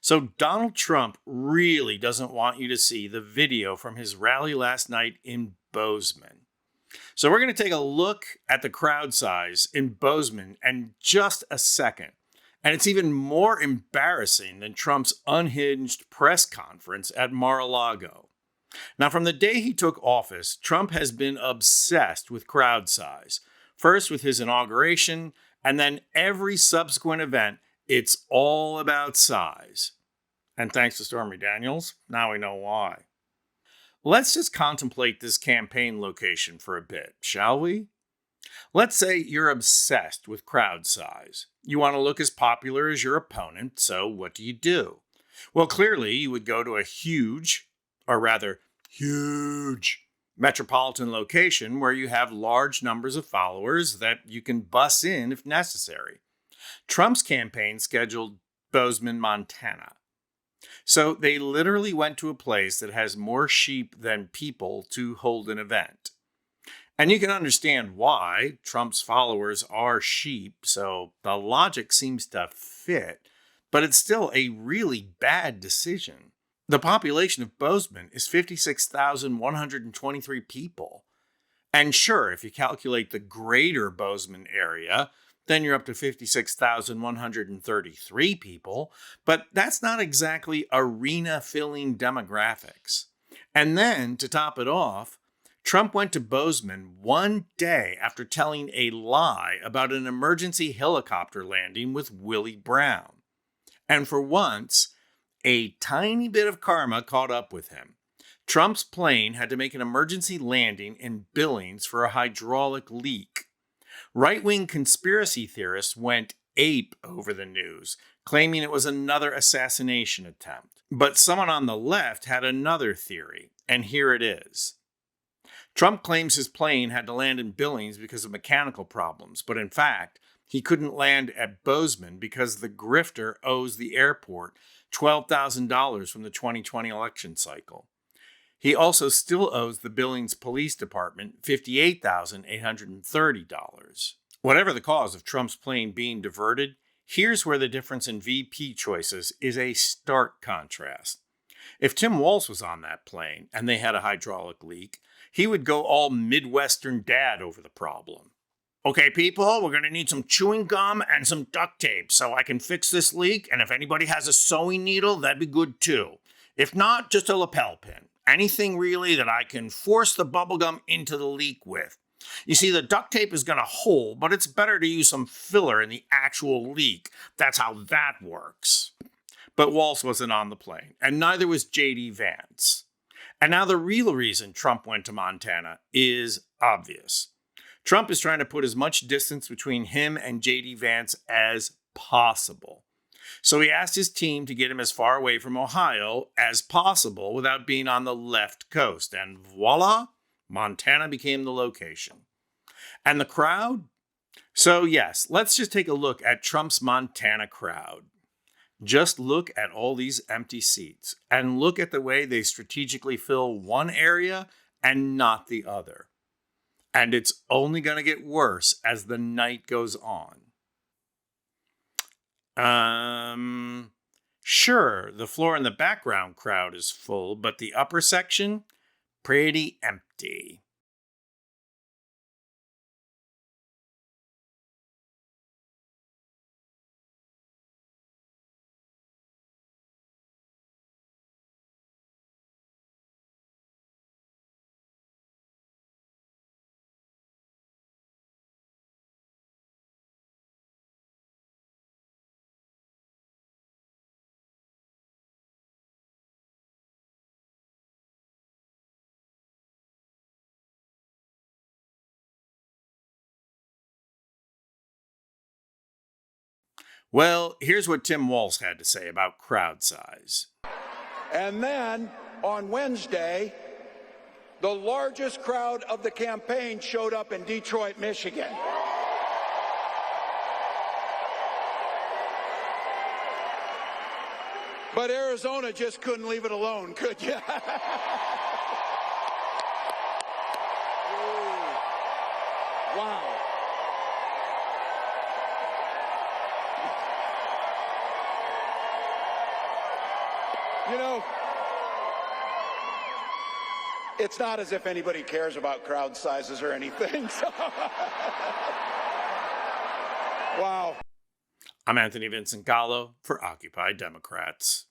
So, Donald Trump really doesn't want you to see the video from his rally last night in Bozeman. So, we're going to take a look at the crowd size in Bozeman in just a second. And it's even more embarrassing than Trump's unhinged press conference at Mar-a-Lago. Now, from the day he took office, Trump has been obsessed with crowd size. First with his inauguration, and then every subsequent event, it's all about size. And thanks to Stormy Daniels, now we know why. Let's just contemplate this campaign location for a bit, shall we? Let's say you're obsessed with crowd size. You want to look as popular as your opponent, so what do? Well, clearly you would go to a huge metropolitan location where you have large numbers of followers that you can bus in if necessary. Trump's campaign scheduled Bozeman, Montana. So they literally went to a place that has more sheep than people to hold an event. And you can understand why. Trump's followers are sheep, so the logic seems to fit, but it's still a really bad decision. The population of Bozeman is 56,123 people. And sure, if you calculate the greater Bozeman area, then you're up to 56,133 people, but that's not exactly arena-filling demographics. And then, to top it off, Trump went to Bozeman one day after telling a lie about an emergency helicopter landing with Willie Brown. And for once, a tiny bit of karma caught up with him. Trump's plane had to make an emergency landing in Billings for a hydraulic leak. Right-wing conspiracy theorists went ape over the news, claiming it was another assassination attempt. But someone on the left had another theory, and here it is. Trump claims his plane had to land in Billings because of mechanical problems, but in fact, he couldn't land at Bozeman because the grifter owes the airport $12,000 from the 2020 election cycle. He also still owes the Billings Police Department $58,830. Whatever the cause of Trump's plane being diverted, here's where the difference in VP choices is a stark contrast. If Tim Walz was on that plane and they had a hydraulic leak, he would go all Midwestern dad over the problem. Okay, people, we're going to need some chewing gum and some duct tape so I can fix this leak, and if anybody has a sewing needle, that'd be good too. If not, just a lapel pin. Anything really that I can force the bubble gum into the leak with. You see, the duct tape is going to hold, but it's better to use some filler in the actual leak. That's how that works. But Walz wasn't on the plane, and neither was J.D. Vance. And now the real reason Trump went to Montana is obvious. Trump is trying to put as much distance between him and J.D. Vance as possible. So he asked his team to get him as far away from Ohio as possible without being on the left coast. And voila, Montana became the location. And the crowd? So yes, let's just take a look at Trump's Montana crowd. Just look at all these empty seats and look at the way they strategically fill one area and not the other. And it's only going to get worse as the night goes on. Sure, the floor in the background crowd is full, but the upper section, pretty empty. Well, here's what Tim Walz had to say about crowd size. And then on Wednesday, the largest crowd of the campaign showed up in Detroit, Michigan. But Arizona just couldn't leave it alone, could you? Wow. You know, it's not as if anybody cares about crowd sizes or anything. So. Wow. I'm Anthony Vincent Gallo for Occupy Democrats.